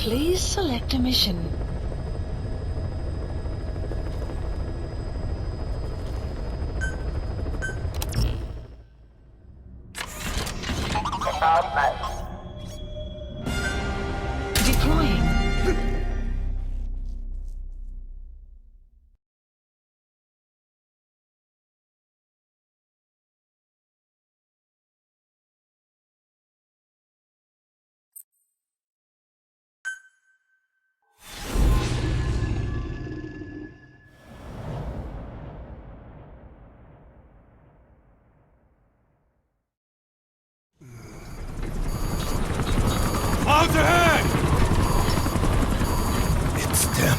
Please select a mission. Deploying. Out ahead! It's them.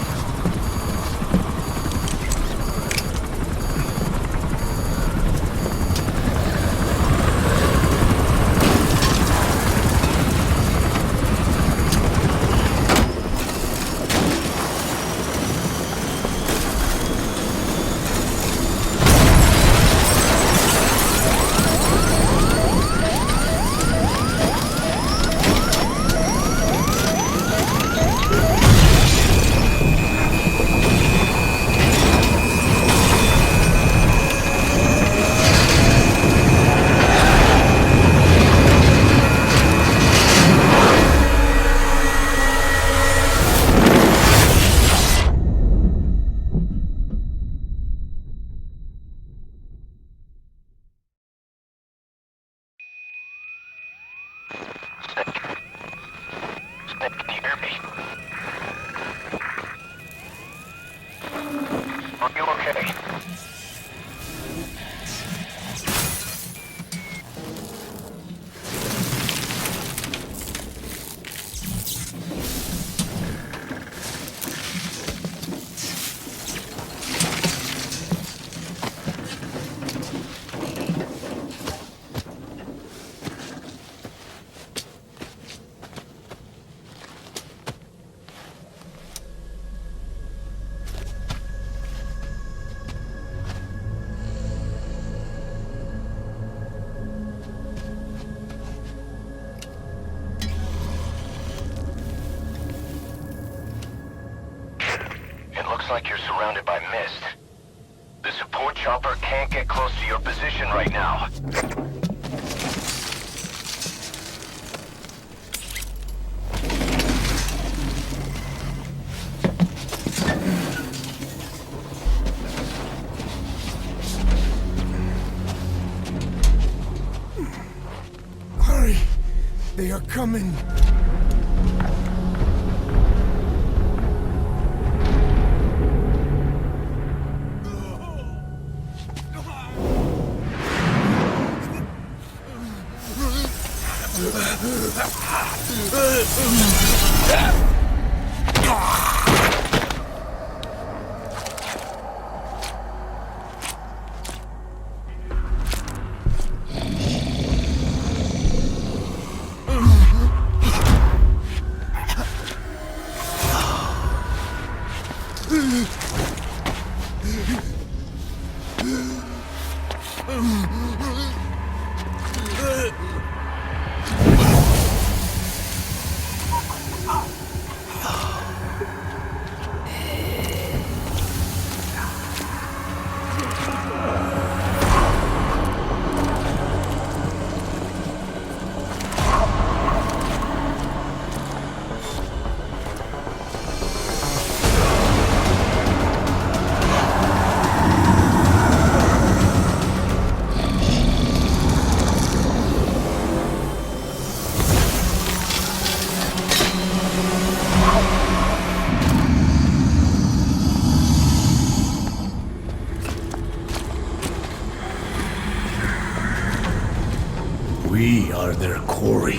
Can you hear me? Are you okay? Looks like you're surrounded by mist. The support chopper can't get close to your position right now. Hurry! They are coming! We are their quarry.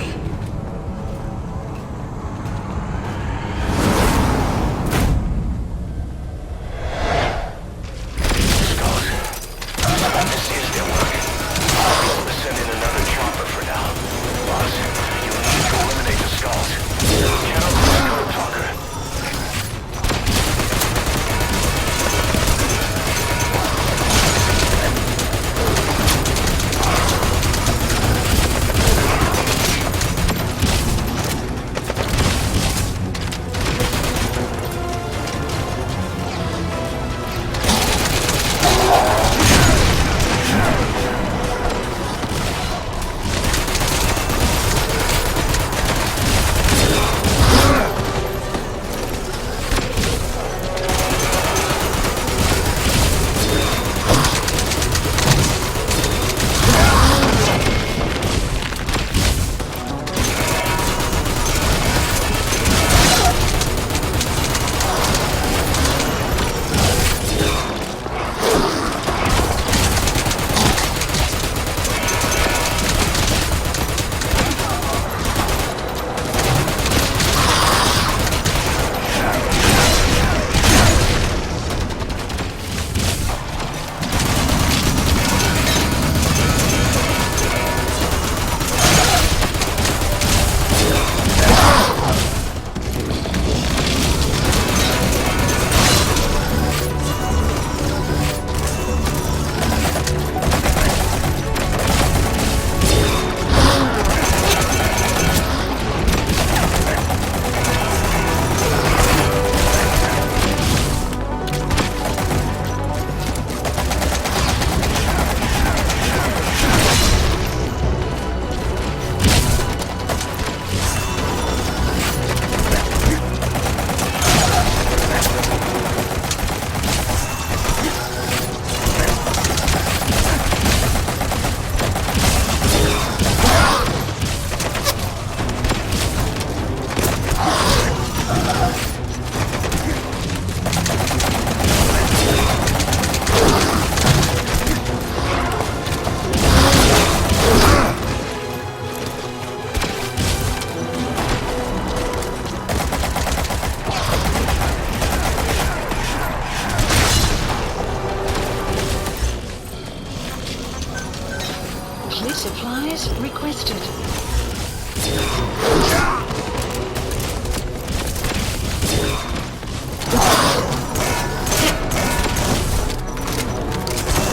Supplies requested.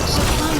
Supply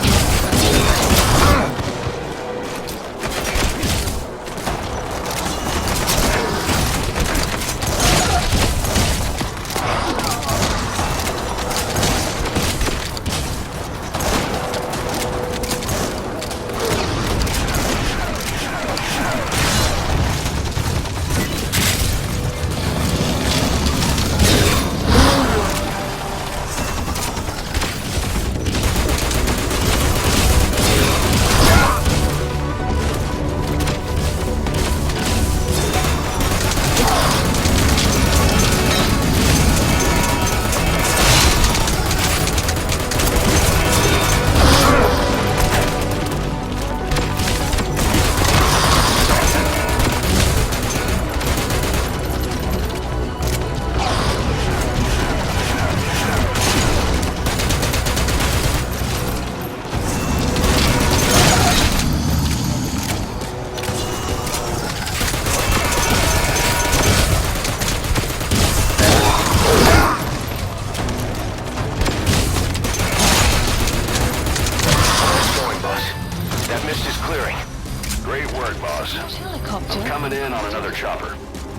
helicopter. Coming in on another chopper.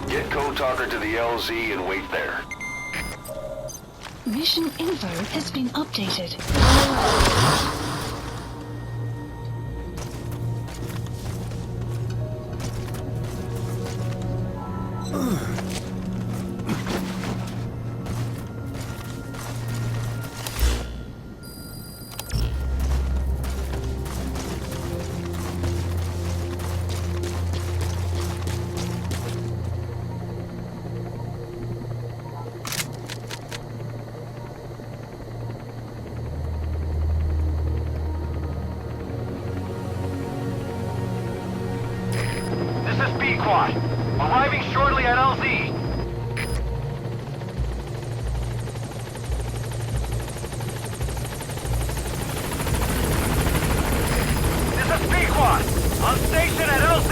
Get Code Talker to the LZ and wait there. Mission info has been updated. Squad, arriving shortly at LZ. This is B Squad, on station at LZ.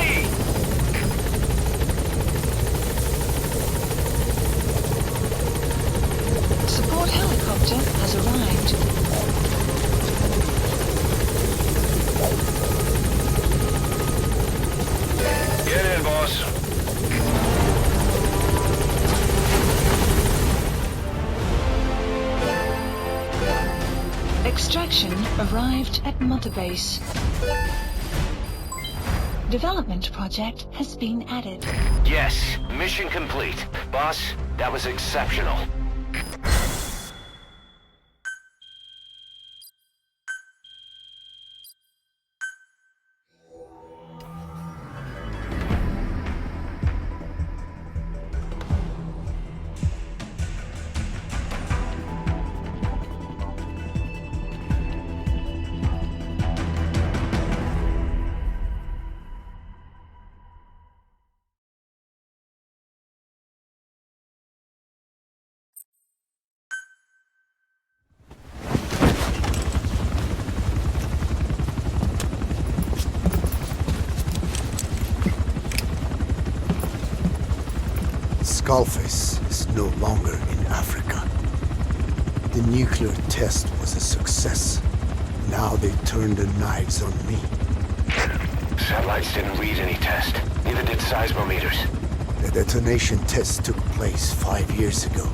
Support helicopter has arrived. Get in, boss. Extraction arrived at Mother Base. Development project has been added. Yes, mission complete. Boss, that was exceptional. Skullface is no longer in Africa. The nuclear test was a success. Now they turned their knives on me. Satellites didn't read any test. Neither did seismometers. The detonation test took place 5 years ago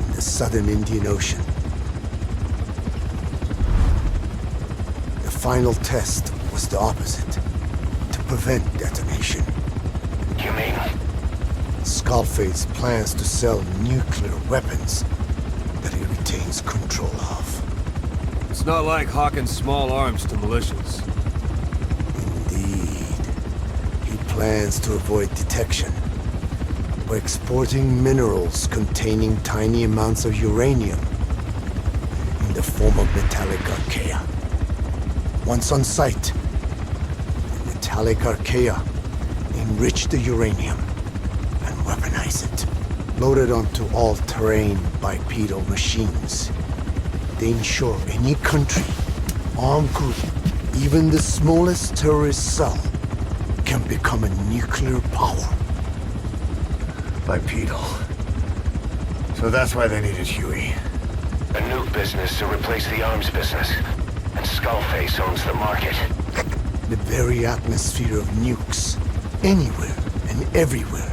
in the southern Indian Ocean. The final test was the opposite, to prevent detonation. You mean? Skullface plans to sell nuclear weapons that he retains control of. It's not like hawking small arms to militias. Indeed. He plans to avoid detection by exporting minerals containing tiny amounts of uranium in the form of metallic archaea. Once on site, the metallic archaea enrich the uranium and weaponize it. Loaded onto all-terrain bipedal machines, they ensure any country, armed group, Even the smallest terrorist cell can become a nuclear power. Bipedal. So that's why they needed Huey. A nuke business to replace the arms business. And Skullface owns the market. The very atmosphere of nukes, anywhere and everywhere.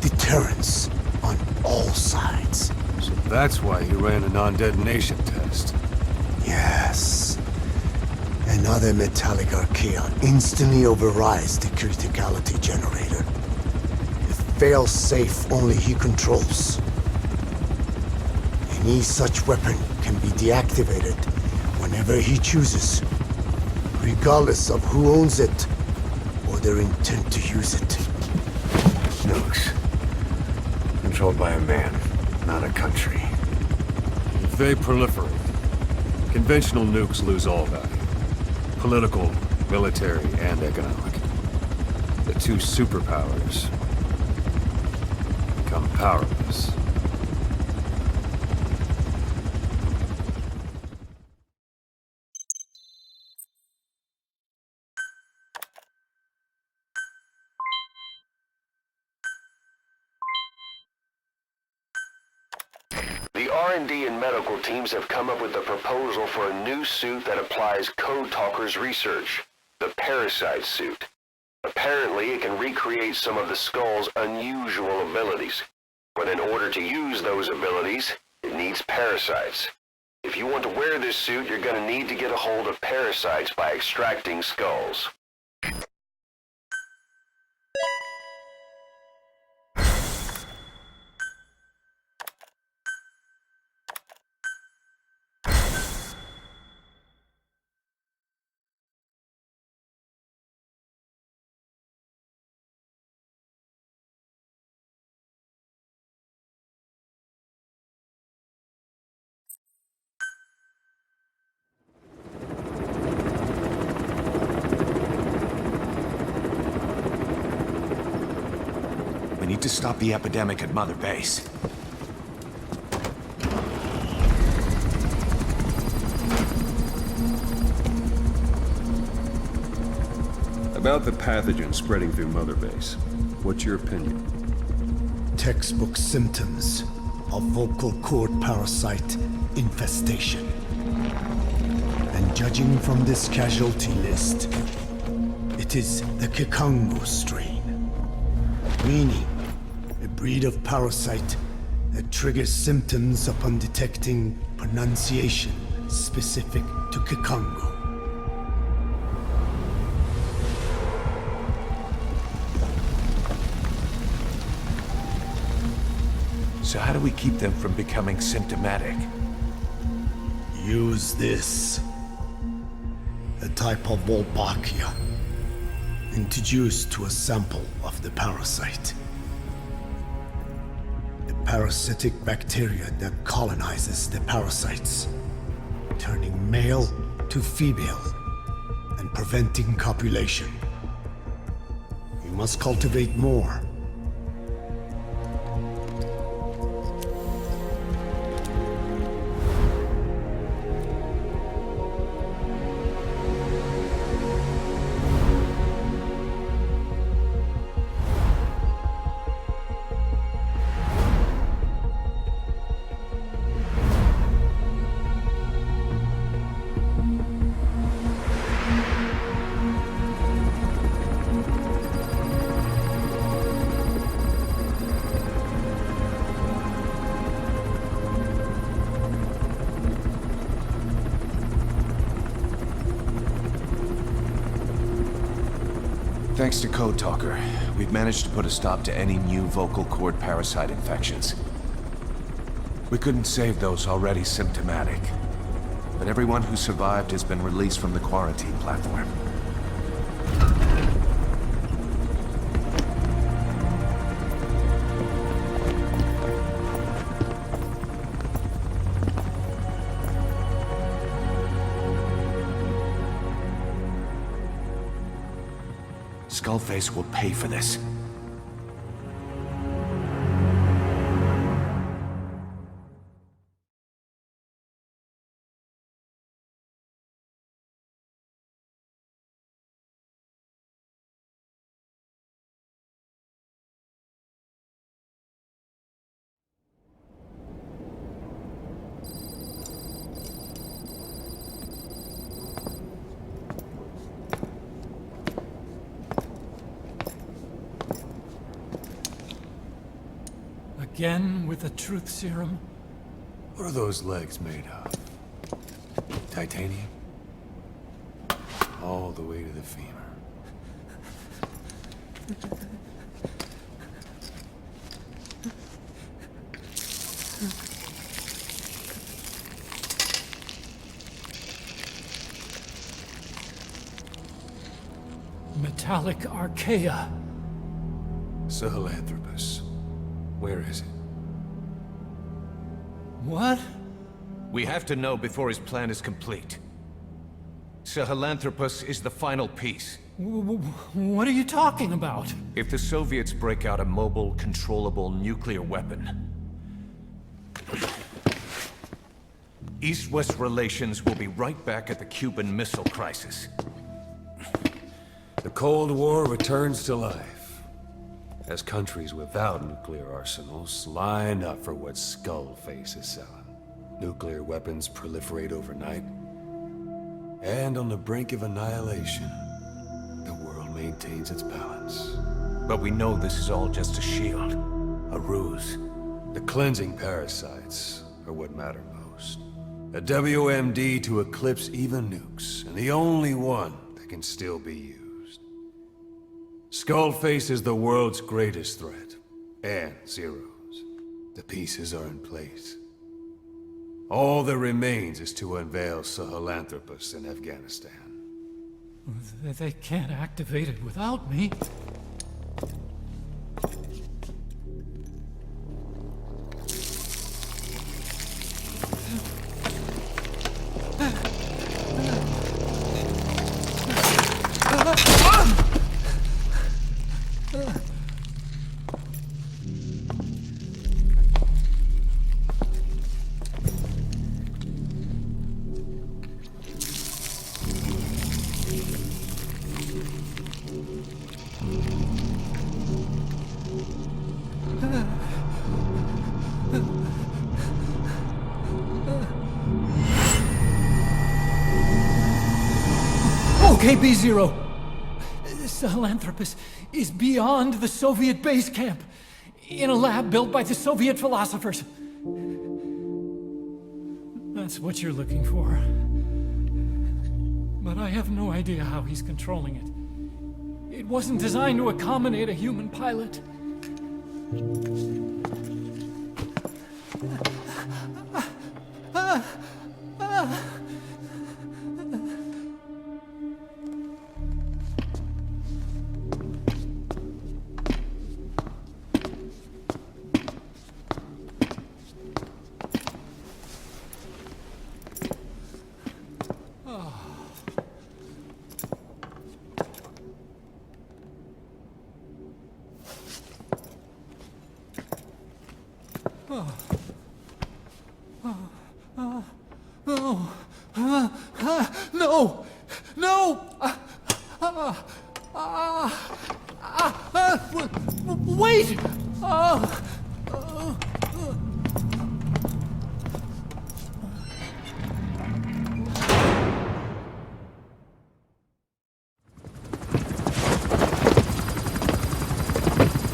Deterrence on all sides. So that's why you ran a non-detonation test. Yes. Another metallic archaea instantly overrides the criticality generator. It fails safe only he controls. Any such weapon can be deactivated whenever he chooses, regardless of who owns it or their intent to use it. Nukes. Controlled by a man, not a country. If they proliferate, conventional nukes lose all value. Political, military, and economic. The two superpowers become powerless. The R&D and medical teams have come up with a proposal for a new suit that applies Code Talker's research, the Parasite suit. Apparently, it can recreate some of the Skull's unusual abilities. But in order to use those abilities, it needs parasites. If you want to wear this suit, you're going to need to get a hold of parasites by extracting skulls. We need to stop the epidemic at Mother Base. About the pathogen spreading through Mother Base, what's your opinion? Textbook symptoms of vocal cord parasite infestation. And judging from this casualty list, it is the Kikango strain. Meaning, a breed of parasite that triggers symptoms upon detecting pronunciation specific to Kikango. So how do we keep them from becoming symptomatic? Use this. A type of Wolbachia. Introduced to a sample of the parasite. The parasitic bacteria that colonizes the parasites, turning male to female and preventing copulation. We must cultivate more. Thanks to Code Talker, we've managed to put a stop to any new vocal cord parasite infections. We couldn't save those already symptomatic, but everyone who survived has been released from the quarantine platform. Skullface will pay for this. Again with the truth serum? What are those legs made of? Titanium? All the way to the femur. Metallic archaea. Sahelanthropus. Where is it? What? We have to know before his plan is complete. Sahelanthropus is the final piece. What are you talking about? If the Soviets break out a mobile, controllable nuclear weapon, East-West relations will be right back at the Cuban Missile Crisis. The Cold War returns to life, as countries without nuclear arsenals line up for what Skullface is selling. Nuclear weapons proliferate overnight, and on the brink of annihilation, the world maintains its balance. But we know this is all just a shield, A ruse. The cleansing parasites are what matter most. A WMD to eclipse even nukes, and the only one that can still be used. Skullface is the world's greatest threat, and Zero's. The pieces are in place. All that remains is to unveil Sahelanthropus in Afghanistan. They can't activate it without me. Okay, B-Zero. Sahelanthropus is beyond the Soviet base camp, in a lab built by the Soviet philosophers. That's what you're looking for. But I have no idea how he's controlling it. It wasn't designed to accommodate a human pilot. No! No! Wait!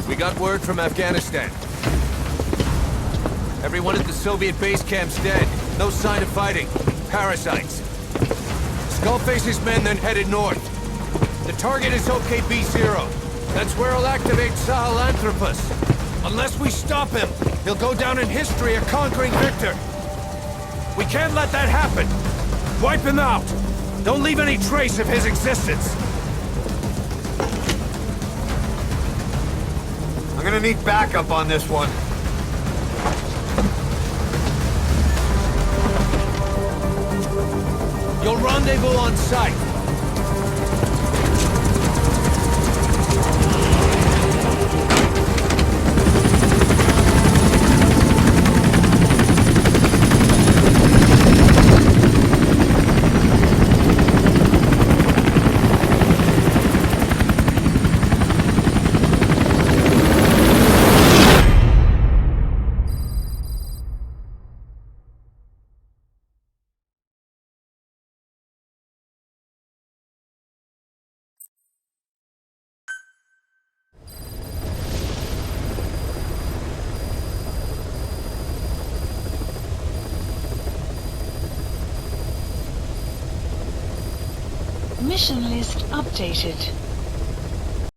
We got word from Afghanistan. Everyone at the Soviet base camp's dead. No sign of fighting. Parasites. Skullface's men then headed north. The target is OKB-0. That's where he'll activate Sahelanthropus. Unless we stop him, he'll go down in history a conquering victor. We can't let that happen. Wipe him out. Don't leave any trace of his existence. I'm gonna need backup on this one. You'll rendezvous on site. Mission list updated.